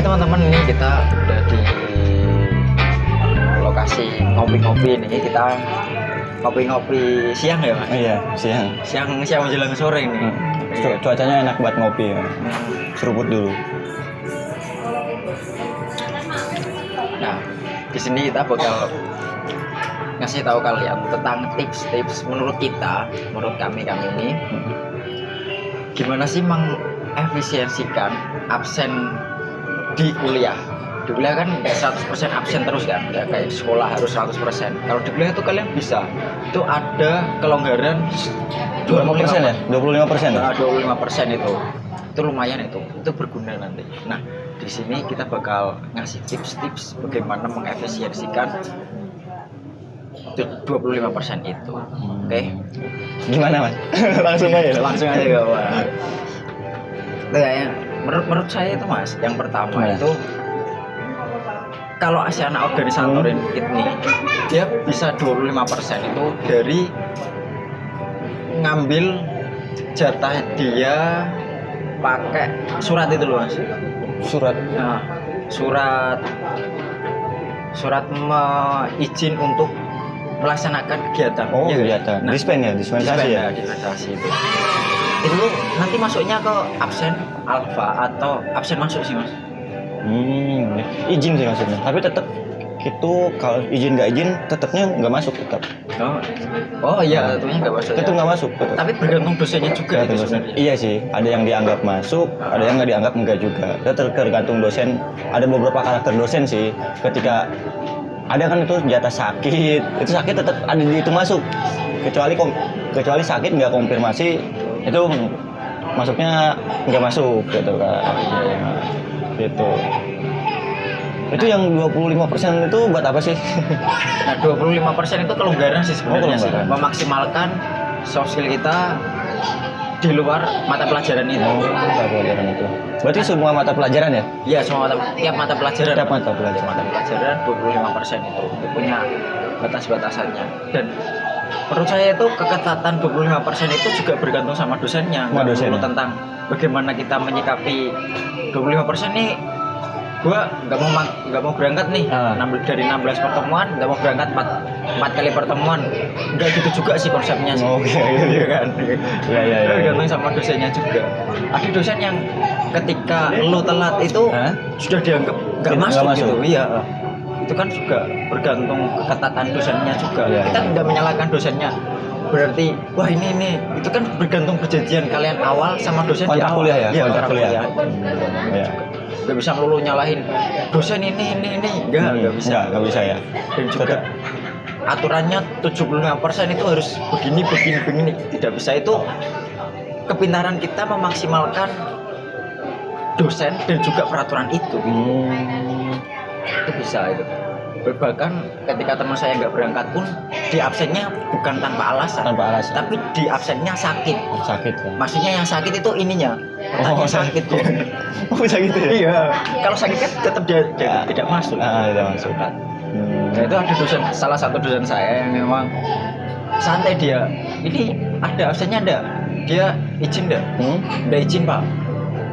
teman-teman, ini kita udah di lokasi ngopi-ngopi nih. Kita ngopi-ngopi siang ya, Mas? Iya, siang. Siang menjelang sore ini. Cuacanya enak buat ngopi ya. Seruput dulu. Nah, di sini kita bakal ngasih tahu kalian tentang tips-tips menurut kami ini, gimana sih mengefisiensikan absen di kuliah. Di kuliah kan kayak 100% absen terus kan, ya kayak sekolah harus 100%. Kalau di kuliah itu kalian bisa, itu ada kelonggaran 25% ya? 25% ya? 25% itu lumayan, itu berguna nanti. Nah, di sini kita bakal ngasih tips-tips bagaimana mengefisiensikan 25% itu. Oke. Gimana, Mas? Langsung aja kawan. Kayaknya menurut saya itu, Mas, yang pertama itu kalau anak organisatorin ini dia bisa 25% itu dari ngambil jatah dia pakai surat itu loh, Mas. Surat. Nah, surat izin untuk melaksanakan kegiatan. Oh, ya, kegiatan. Nah, dispensasi ya? Dispensasi itu. Itu nanti masuknya ke absen alfa atau absen masuk sih, Mas. Izin sih maksudnya. Tapi tetap itu kalau izin nggak izin tetapnya nggak masuk tetap. Oh iya, tentunya nggak masuk. Tetap nggak masuk. Tetap. Tapi bergantung dosennya juga itu sebenarnya. Iya sih, ada yang dianggap masuk, ada yang nggak dianggap enggak juga. Itu tergantung dosen. Ada beberapa karakter dosen sih. Ketika ada kan itu jatah sakit, itu sakit tetap ada di itu masuk. Kecuali sakit nggak konfirmasi, itu masuknya nggak masuk gitu kan. Gitu. Itu yang 25% itu buat apa sih? Nah, 25% itu kelonggaran sih sebenarnya. Memaksimalkan soft skill kita di luar mata pelajaran itu. Mata pelajaran itu. Berarti semua mata pelajaran ya? Iya, tiap mata pelajaran. Tiap mata pelajaran. Mata pelajaran 25% itu punya batas-batasannya. Dan menurut saya itu keketatan 25% itu juga bergantung sama dosennya. Tentang bagaimana kita menyikapi 25% nih. Gua nggak mau berangkat nih, dari 16 pertemuan nggak mau berangkat 4 kali pertemuan, nggak gitu juga sih konsepnya sih. Iya kan. Iya. Bergantung sama dosennya juga. Ada dosen yang ketika lu telat itu sudah dianggap nggak masuk gitu. Iya. Itu kan juga bergantung keketatan dosennya juga. Kita nggak menyalahkan dosennya. Berarti wah ini itu kan bergantung perjanjian kalian awal sama dosen di awal. Kuliah ya? Iya, kontrak kuliah. Iya. Gak bisa melulu nyalahin dosen ini enggak bisa ya. Dan juga aturannya 75% itu harus begini, tidak bisa. Itu kepintaran kita memaksimalkan dosen dan juga peraturan itu. Itu bisa itu. Bahkan ketika teman saya nggak berangkat pun di absennya bukan tanpa alasan, tapi di absennya sakit kan? Maksudnya yang sakit itu ininya sakit kok. Bisa gitu ya? Iya, kalau sakit kan tetap dia tidak masuk. Tidak masuk. Nah, itu ada salah satu dosen saya yang memang santai dia. Ini ada absennya dia izin udah izin Pak.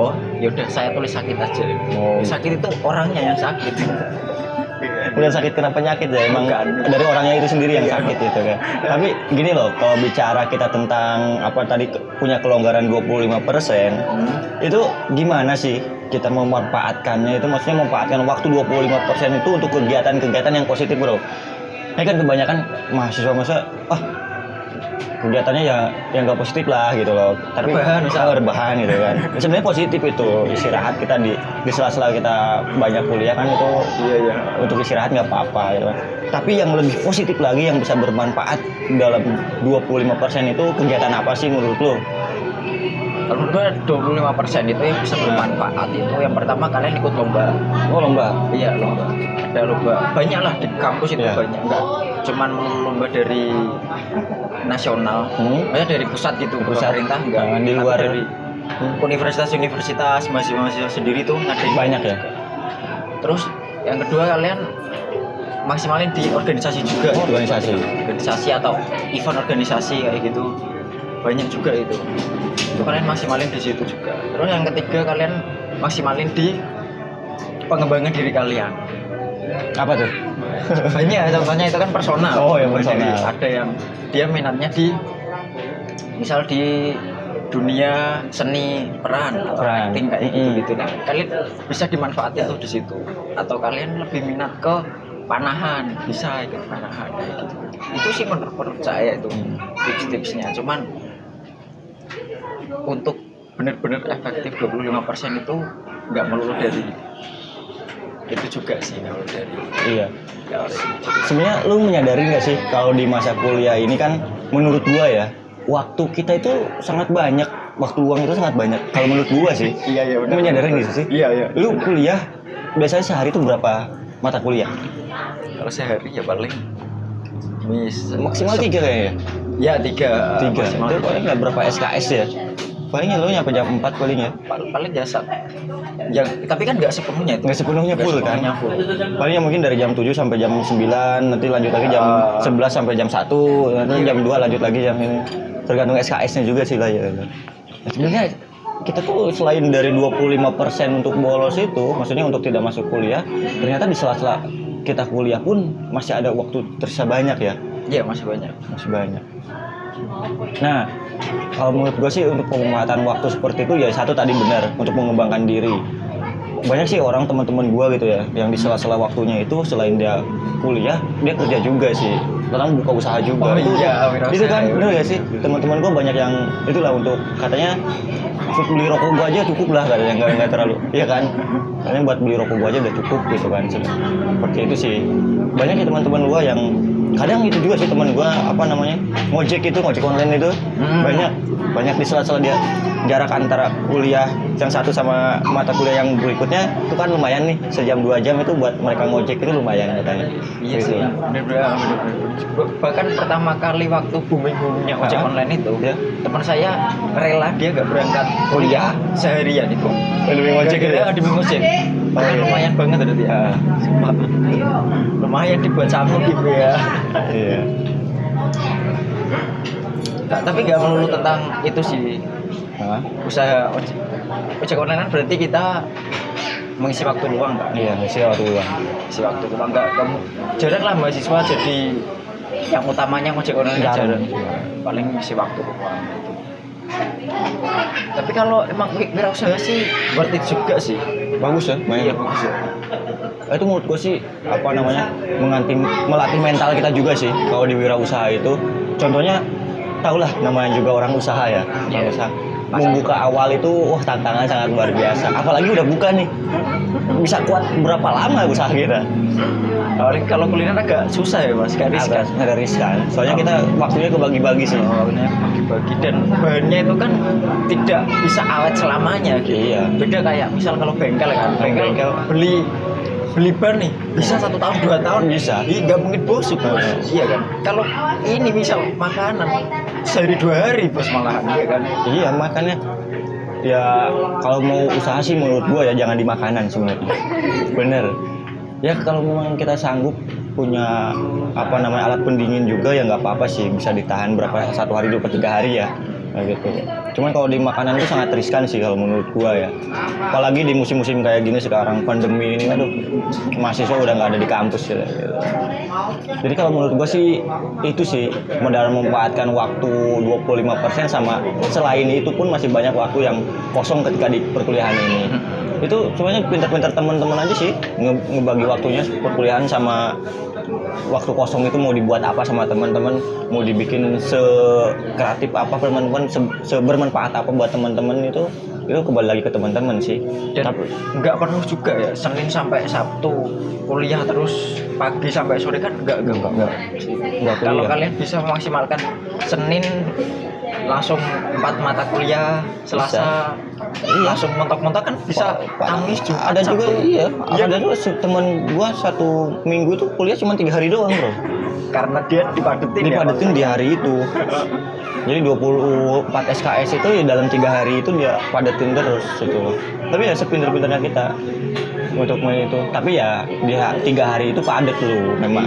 Oh yaudah saya tulis sakit aja. Sakit itu orangnya yang sakit. Bukan sakit kena penyakit ya, emang dari orangnya itu sendiri yang sakit gitu kan. Tapi gini loh, kalau bicara kita tentang apa tadi punya kelonggaran 25%, itu gimana sih kita memanfaatkannya? Itu maksudnya memanfaatkan waktu 25% itu untuk kegiatan-kegiatan yang positif, bro. Ini kan kebanyakan mahasiswa kegiatannya ya yang nggak positif lah gitu loh, tapi rebahan gitu kan. Sebenarnya positif itu istirahat kita di sela-sela kita banyak kuliah kan itu. Iya. Untuk istirahat nggak apa-apa gitu kan. Tapi yang lebih positif lagi yang bisa bermanfaat dalam 25% itu kegiatan apa sih menurut lo? Kalau menurut gue 25% itu yang bisa bermanfaat itu yang pertama kalian ikut lomba. Oh lomba? Iya lomba. Ada lomba banyak lah di kampus itu banyak, nggak cuman lomba dari nasional, banyak dari pusat gitu, pemerintah enggak, di luar dari universitas mahasiswa sendiri tuh ngadain banyak ya. Terus yang kedua kalian maksimalin di organisasi juga. Organisasi atau event organisasi kayak gitu banyak juga itu kalian maksimalin di situ juga. Terus yang ketiga kalian maksimalin di pengembangan diri kalian. Apa tuh? Banyak contohnya itu kan personal. Oh, yang personal. Ada yang dia minatnya di misal di dunia seni peran atau Peran. acting kayak gitu nah, kalian bisa dimanfaatkan tuh di situ. Atau kalian lebih minat ke panahan, bisa ikut panahan kayak gitu. Itu sih menurut saya itu tips-tipsnya. Cuman untuk benar-benar efektif 25% itu nggak melulu dari itu juga sih, kalau dari Iya. Sebenarnya lu menyadari nggak sih kalau di masa kuliah ini kan menurut gua ya waktu kita itu sangat banyak, waktu luang itu sangat banyak. Kalau menurut gua sih, iya lu menyadari nggak sih? Iya. Lu kuliah biasanya sehari itu berapa mata kuliah? Kalau sehari ya paling Maksimal 3 kayaknya. Ya 3. 3. Maksimal Itu paling nggak berapa SKS ya? Palingnya lu nyampe jam 4 paling ya? paling jasa. Yang tapi kan nggak sepenuhnya itu. Nggak sepenuhnya full kan? Full. Palingnya mungkin dari jam 7 sampai jam 9, nanti lanjut lagi jam 11 sampai jam 1, nanti jam 2 lanjut lagi jam ini. Tergantung SKS-nya juga sih lah ya. Nah, sebenarnya kita tuh selain dari 25% untuk bolos itu, maksudnya untuk tidak masuk kuliah, ternyata di sela-sela kita kuliah pun masih ada waktu tersisa banyak ya. Iya, masih banyak. Masih banyak. Nah, kalau menurut gue sih untuk pemanfaatan waktu seperti itu ya satu tadi benar untuk mengembangkan diri. Banyak sih orang teman-teman gue gitu ya yang di sela-sela waktunya itu selain dia kuliah dia kerja juga sih. Kadang buka usaha juga. Oh, iya, itu kan benar gak sih? Teman-teman gue banyak yang itulah untuk katanya beli rokok gue aja cukup lah katanya nggak terlalu. Iya kan? Katanya buat beli rokok gue aja udah cukup gitu kan. Seperti itu sih. Banyak sih teman-teman gue yang kadang itu juga sih teman gue ngojek online itu banyak di sela-sela dia jarak antara kuliah yang satu sama mata kuliah yang berikutnya itu kan lumayan nih sejam 2 jam itu buat mereka ngojek itu lumayan katanya. Iya sih, bener-bener. Bahkan pertama kali waktu booming-boomingnya ojek online itu, teman saya rela dia nggak berangkat kuliah seharian itu. Demi ngojek gitu ya? Demi ngojek. Lumayan banget tadi ya. Lumayan dibuat samu gitu ya. Iya. Tapi nggak melulu tentang itu sih. Usaha ojek online kan berarti kita mengisi waktu luang kan? Iya, mengisi waktu luang. Isi waktu luang nggak kamu jarang lah mahasiswa jadi yang utamanya ojek online jarang. Paling isi waktu luang gitu. Tapi kalau emang wirausaha sih worth it juga sih. Bagus ya, Iya bagus ya. Itu menurut gue sih melatih mental kita juga sih kalau di wirausaha itu. Contohnya tau lah namanya juga orang usaha ya. Orang usaha membuka awal itu tantangan sangat luar biasa. Apalagi udah buka nih, bisa kuat berapa lama usaha kita? Kalau kuliner agak susah ya mas, agak riskan. Soalnya kita waktunya kebagi-bagi sih. Waktunya kebagi-bagi dan bahannya itu kan tidak bisa awet selamanya. Gitu. Iya. Beda kayak misal kalau bengkel kan, bengkel beli ban nih bisa 1 tahun 2 tahun bisa. Nggak mungkin busuk bos. Iya kan. Kalau ini misal makanan sehari 2 hari bos malahan ya kan. Iya makanya ya kalau mau usaha sih menurut gua ya jangan di makanan sebenarnya. Bener. Ya kalau memang kita sanggup punya alat pendingin juga ya nggak apa-apa sih, bisa ditahan berapa 1 hari 2-3 hari ya gitu. Cuman kalau di makanan itu sangat riskan sih kalau menurut gua ya. Apalagi di musim-musim kayak gini sekarang pandemi ini, aduh mahasiswa udah nggak ada di kampus ya. Gitu. Jadi kalau menurut gua sih itu sih dalam memanfaatkan waktu 25% sama selain itu pun masih banyak waktu yang kosong ketika di perkuliahan ini. Itu sebenarnya pintar-pintar teman-teman aja sih ngebagi waktunya perkuliahan sama waktu kosong itu mau dibuat apa sama teman-teman, mau dibikin sekreatif apa teman-teman, sebermanfaat apa buat teman-teman itu kembali lagi ke teman-teman sih. Dan nggak perlu juga ya Senin sampai Sabtu kuliah terus pagi sampai sore kan nggak kalau kalian bisa memaksimalkan Senin langsung 4 mata kuliah, Selasa langsung mentok-mentok kan bisa Kamis juga. Ada juga ada juga teman gua 1 minggu tuh kuliah cuma 3 hari doang bro. Karena dia dipadetin di hari itu. Jadi 24 SKS itu ya dalam 3 hari itu dia padetin terus itu. Tapi ya sepinter-pinternya kita untuk main itu. Tapi ya di 3 hari itu padet lu memang.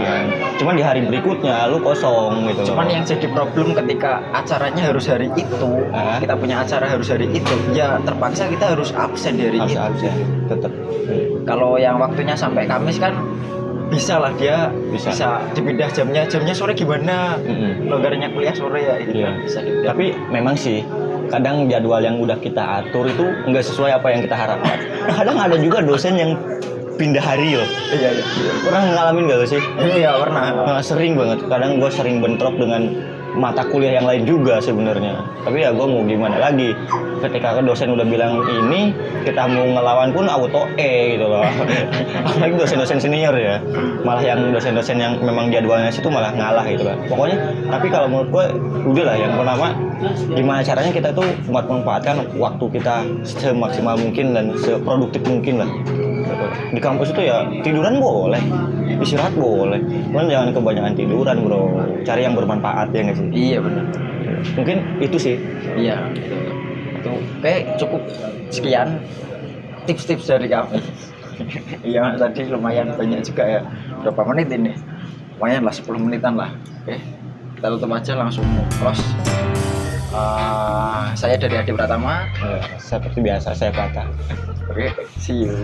Cuman di hari berikutnya lu kosong gitu. Cuman yang jadi problem ketika acaranya harus hari itu, kita punya acara harus hari itu, ya terpaksa kita harus absen di hari itu. Absen, tetap. Kalau yang waktunya sampai Kamis kan bisa lah dia bisa dipindah jamnya sore gimana, longgarnya kuliah sore ya itu bisa dipindah. Tapi memang sih kadang jadwal yang udah kita atur itu nggak sesuai apa yang kita harapkan. Kadang ada juga dosen yang pindah hari loh. Iya. Pernah ngalamin gak lo sih? Iya pernah. Nah, sering banget. Kadang gue sering bentrok dengan mata kuliah yang lain juga sebenarnya. Tapi ya gue mau gimana lagi? Ketika dosen udah bilang ini, kita mau ngelawan pun auto gitu loh. Apalagi dosen-dosen senior ya. Malah yang dosen-dosen yang memang jadwalnya situ malah ngalah gitu lah. Pokoknya, tapi kalau menurut gue udah lah yang pertama gimana caranya kita tuh memanfaatkan waktu kita semaksimal mungkin dan seproduktif mungkin lah. Di kampus itu ya tiduran boleh, istirahat boleh, cuman jangan kebanyakan tiduran bro, cari yang bermanfaat ya nggak sih? Iya benar. Mungkin itu sih. Iya. Itu kayak cukup sekian tips-tips dari kami. Iya tadi lumayan banyak juga ya. Berapa menit ini? Lumayan lah 10 menitan lah. Oke, kita tutup aja langsung close. Saya dari Adi Pratama. Seperti biasa saya Prata. Oke, see you.